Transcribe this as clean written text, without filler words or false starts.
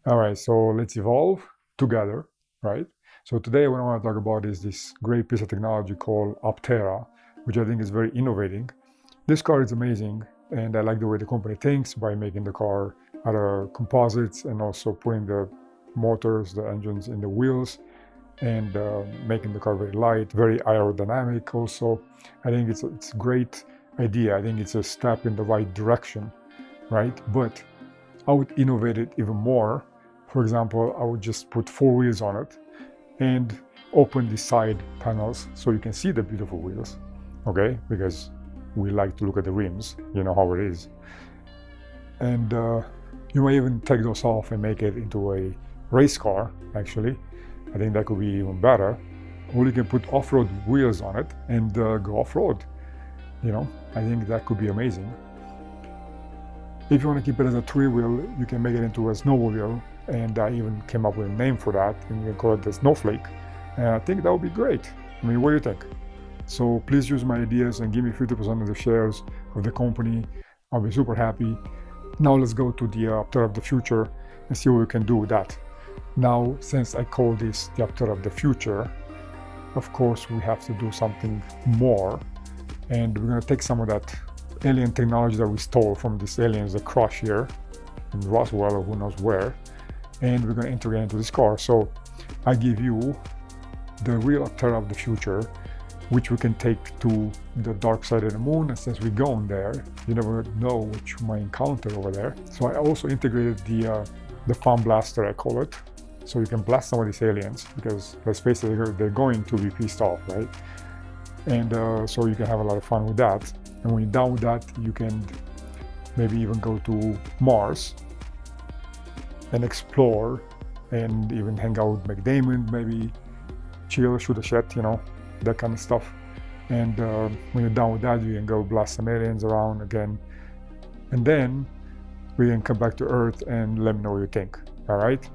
All right, so let's evolve together, right? So today what I want to talk about is this great piece of technology called Aptera, which I think is very innovating. This car is amazing, and I like the way the company thinks by making the car out of composites and also putting the motors, the engines in the wheels, and making the car very light, very aerodynamic also. I think it's a great idea. I think it's a step in the right direction, right? But I would innovate it even more. For example, I would just put four wheels on it and open the side panels so you can see the beautiful wheels, okay? Because we like to look at the rims, you know how it is. And you may even take those off and make it into a race car, actually. I think that could be even better. Or you can put off-road wheels on it and go off-road. You know, I think that could be amazing. If you want to keep it as a three-wheel, you can make it into a snowmobile, and I even came up with a name for that, and you can call it the Snowflake. And I think that would be great. I mean, what do you think? So please use my ideas and give me 50% of the shares of the company. I'll be super happy. Now let's go to the Aptera of the future and see what we can do with that. Now, since I call this the Aptera of the future, of course we have to do something more, and we're going to take some of that alien technology that we stole from these aliens that crash here in Roswell or who knows where, and we're going to integrate into this car. So I give you the real Aptera of the future, which we can take to the dark side of the moon. And since we're going there, you never know what you might encounter over there. So I also integrated the Fun Blaster, I call it, so you can blast some of these aliens, because let's face it, they're going to be pissed off, right? And so you can have a lot of fun with that. And when you're done with that, you can maybe even go to Mars and explore and even hang out with McDamon, maybe chill, shoot a shit, you know, that kind of stuff. And when you're done with that, you can go blast some aliens around again. And then we can come back to Earth and let me know what you think, all right?